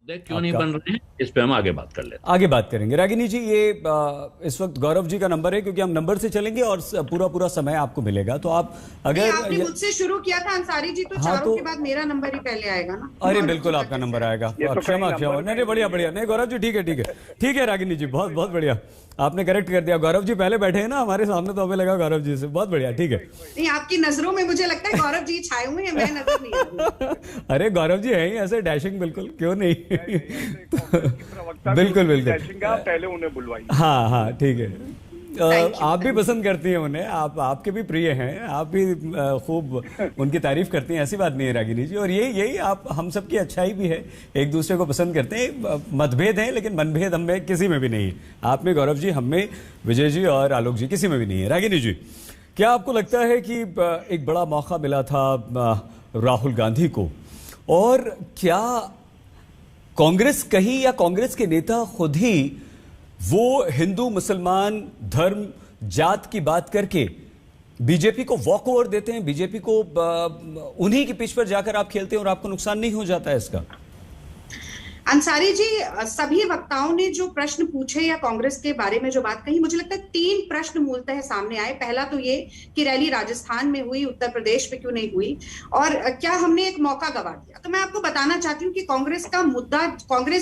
देख क्यों नहीं बन रहे हैं, इस पे हम आगे बात कर लेते हैं। आगे बात करेंगे। रागिनी जी, ये इस वक्त गौरव जी का नंबर है, क्योंकि हम नंबर से चलेंगे और पूरा पूरा समय आपको मिलेगा। तो आप अगर आपने मुझसे शुरू किया था अंसारी जी, तो हाँ, चारों के बाद मेरा नंबर ही पहले आएगा ना। अरे बिल्कुल आपका नंबर आएगा। क्षमा क्षमा, नहीं बढ़िया बढ़िया, नहीं गौरव जी ठीक है ठीक है ठीक है। रागिनी जी बहुत बहुत बढ़िया, आपने करेक्ट कर दिया। गौरव जी पहले बैठे हैं ना हमारे सामने, तो हमें लगा गौरव जी से। बहुत बढ़िया, ठीक है। नहीं, आपकी नजरों में मुझे लगता है गौरव जी छाए हुए हैं, मैं नजर नहीं आ रही। अरे गौरव जी है ही ऐसे डैशिंग, बिल्कुल, क्यों नहीं। बिल्कुल बिल्कुल, पहले उन्हें बुलवाइए। हाँ हाँ ठीक है। आप भी पसंद करती हैं उन्हें, आप आपके भी प्रिय हैं, आप भी खूब उनकी तारीफ करती हैं, ऐसी बात नहीं है रागिनी जी। और यही आप हम सबकी अच्छाई भी है, एक दूसरे को पसंद करते हैं। मतभेद हैं लेकिन मनभेद हम में किसी में भी नहीं है। आप में गौरव जी, हम में विजय जी और आलोक जी, किसी में भी नहीं है। रागिनी जी, क्या आपको लगता है कि एक बड़ा मौका मिला था राहुल गांधी को, और क्या कांग्रेस कहीं या कांग्रेस के नेता खुद ही वो हिंदू मुसलमान धर्म जात की बात करके बीजेपी को वॉक ओवर देते हैं, बीजेपी को उन्हीं की पिच पर जाकर आप खेलते हैं और आपको नुकसान नहीं हो जाता है इसका? अंसारी जी, सभी वक्ताओं ने जो प्रश्न पूछे या कांग्रेस के बारे में जो बात कही, मुझे लगता है 3 प्रश्न मूलतः सामने आए। पहला तो ये कि रैली राजस्थान में हुई, उत्तर प्रदेश में क्यों नहीं हुई, और क्या हमने एक मौका गवा दिया। तो मैं आपको बताना चाहती हूँ कि कांग्रेस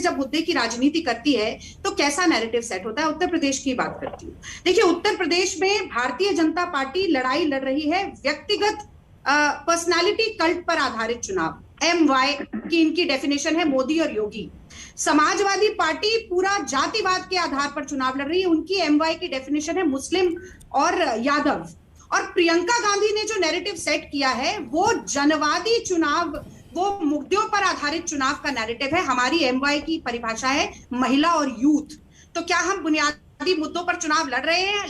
जब मुद्दे की राजनीति करती है तो कैसा नैरेटिव सेट होता है। उत्तर प्रदेश की बात करती हूँ। देखिए, उत्तर प्रदेश में भारतीय जनता पार्टी लड़ाई लड़ रही है व्यक्तिगत पर्सनालिटी कल्ट पर आधारित चुनाव। MY की इनकी डेफिनेशन है, मोदी और योगी। समाजवादी पार्टी पूरा जातिवाद के आधार पर चुनाव लड़ रही है, उनकी MY की डेफिनेशन है मुस्लिम और यादव। और प्रियंका गांधी ने जो नैरेटिव सेट किया है वो जनवादी चुनाव, वो मुद्दों पर आधारित चुनाव का नैरेटिव है। हमारी MY की परिभाषा है महिला और यूथ। तो क्या हम बुनियादी मुद्दों पर चुनाव लड़ रहे हैं,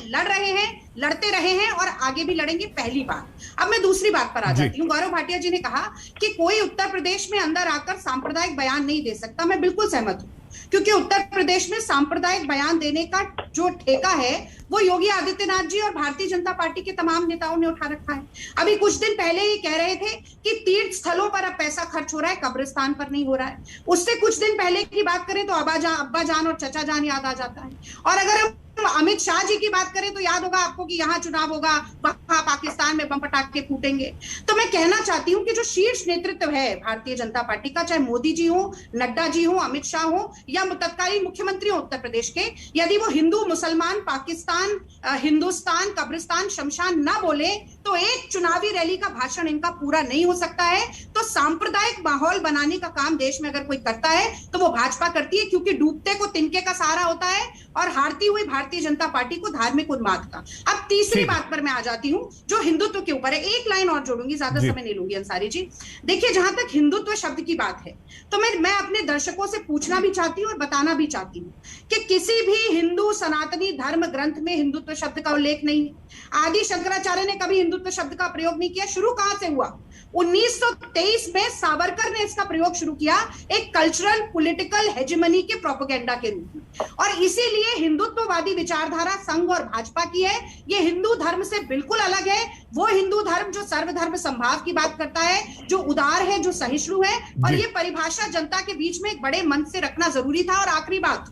लड़ते रहे हैं और आगे भी लड़ेंगे, पहली बात। अब मैं दूसरी बात पर आ जाती हूँ। गौरव भाटिया जी ने कहा कि कोई उत्तर प्रदेश में अंदर आकर सांप्रदायिक बयान नहीं दे सकता। मैं बिल्कुल सहमत हूँ, क्योंकि उत्तर प्रदेश में सांप्रदायिक बयान देने का जो ठेका है वो योगी आदित्यनाथ जी और भारतीय जनता पार्टी के तमाम नेताओं ने उठा रखा है। अभी कुछ दिन पहले ही कह रहे थे कि तीर्थ स्थलों पर अब पैसा खर्च हो रहा है, कब्रिस्तान पर नहीं हो रहा है। उससे कुछ दिन पहले की बात करें तो अब्बा जान और चचा जान याद आ जाता है। और अगर हम अमित शाह जी की बात करें तो याद होगा आपको कि यहाँ चुनाव होगा, वहां पाकिस्तान में बम पटाखे फूटेंगे। तो मैं कहना चाहती हूँ कि जो शीर्ष नेतृत्व है भारतीय जनता पार्टी का, चाहे मोदी जी हो, नड्डा जी हो, अमित शाह हो या तत्कालीन मुख्यमंत्री हो उत्तर प्रदेश के, यदि वो हिंदू मुसलमान पाकिस्तान हिंदुस्तान कब्रिस्तान शमशान ना बोले तो एक चुनावी रैली का भाषण इनका पूरा नहीं हो सकता है। तो सांप्रदायिक माहौल बनाने का काम देश में अगर कोई करता है तो वो भाजपा करती है, क्योंकि डूबते को तिनके का सहारा होता है और हारती हुई भारतीय जनता पार्टी को धार्मिक उन्माद का। अब तीसरी बात पर मैं आ जाती हूं जो हिंदुत्व के ऊपर है। एक लाइन और जोड़ूंगी, ज्यादा समय नहीं लूंगी अंसारी जी। देखिए, जहां तक हिंदुत्व शब्द की बात है तो मैं अपने दर्शकों से पूछना भी चाहती हूं और बताना भी चाहती हूं कि किसी भी हिंदू सनातनी धर्म ग्रंथ में हिंदुत्व शब्द का उल्लेख नहीं। आदि शंकराचार्य ने कभी हिंदुत्व शब्द का प्रयोग नहीं किया। शुरू कहां से हुआ? 1923 में सावरकर ने इसका प्रयोग शुरू किया, एक कल्चरल पॉलिटिकल हेजेमनी के प्रोपेगेंडा के रूप में। और इसीलिए हिंदुत्ववादी विचारधारा संघ और भाजपा की है। ये हिंदू धर्म से बिल्कुल अलग है। वो हिंदू धर्म जो सर्वधर्म संभाव की बात करता है, जो उदार है, जो सहिष्णु है। और ये परिभाषा जनता के बीच में एक बड़े मन से रखना जरूरी था। और आखिरी बात,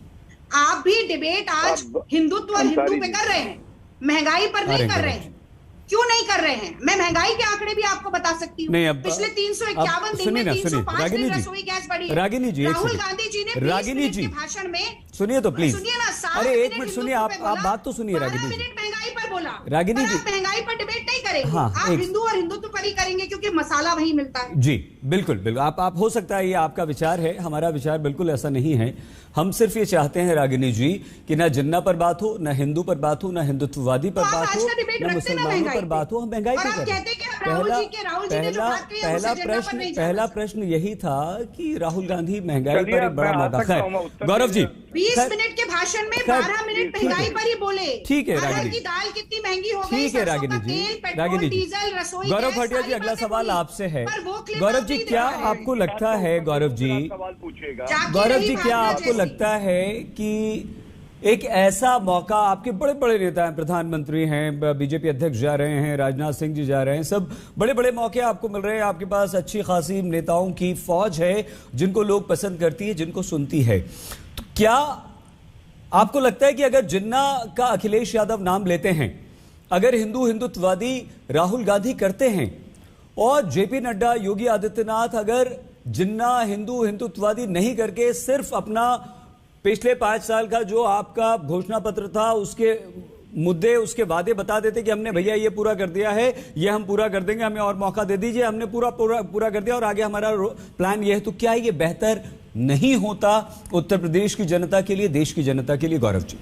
आप भी डिबेट आज हिंदुत्व और हिंदू पे कर रहे हैं, महंगाई पर नहीं कर रहे हैं। क्यों नहीं कर रहे हैं? मैं महंगाई के आंकड़े भी आपको बता सकती हूँ। पिछले 351 दिन में 305 दिन रसोई गैस बढ़ी है। रागिनी जी, राहुल गांधी जी ने 20 मिनट के भाषण में, सुनिए तो प्लीज, सुनिए ना, अरे एक मिनट सुनिए, आप बात तो सुनिए रागिनी जी। 12 मिनट महंगाई पर बोला। रागिनी जी, महंगाई पर डिबेट नहीं करेंगे। हाँ, आप हिंदू और हिंदुत्व पर ही करेंगे, क्योंकि मसाला वही मिलता है। जी बिल्कुल बिल्कुल, आप हो सकता है ये आपका विचार है, हमारा विचार बिल्कुल ऐसा नहीं है। हम सिर्फ ये चाहते हैं रागिनी जी कि ना जिन्ना पर बात हो, ना हिंदू पर बात हो, ना हिंदुत्ववादी पर बात हो, ना मुसलमानों पर बात हो। हम महंगाई पे पहला प्रश्न यही था कि राहुल गांधी महंगाई पर एक बड़ा मुद्दा है। गौरव जी, 20 मिनट के भाषण में 12 मिनट महंगाई पर ही बोले। ठीक है रागिनी की दाल कितनी महंगी हो गई, ठीक है रागिनी जी, रागिनी जी। डीजल, रसोई, गौरव भाटिया जी, अगला सवाल आपसे है। गौरव जी, क्या आपको लगता है, गौरव जी, क्या आपको लगता है कि एक ऐसा मौका, आपके बड़े बड़े नेता हैं, प्रधानमंत्री हैं, बीजेपी अध्यक्ष जा रहे हैं, राजनाथ सिंह जी जा रहे हैं, सब बड़े बड़े मौके आपको मिल रहे हैं, आपके पास अच्छी खासी नेताओं की फौज है जिनको लोग पसंद करती है, जिनको सुनती है। तो क्या आपको लगता है कि अगर जिन्ना का अखिलेश यादव नाम लेते हैं, अगर हिंदुत्ववादी राहुल गांधी करते हैं, और जेपी नड्डा, योगी आदित्यनाथ अगर जिन्ना हिंदुत्ववादी नहीं करके सिर्फ अपना पिछले 5 साल का जो आपका घोषणा पत्र था उसके मुद्दे, उसके वादे बता देते कि हमने भैया ये पूरा कर दिया है, ये हम पूरा कर देंगे, हमें और मौका दे दीजिए, हमने पूरा कर दिया और आगे हमारा प्लान ये है, तो क्या ये बेहतर नहीं होता उत्तर प्रदेश की जनता के लिए, देश की जनता के लिए? गौरव जी।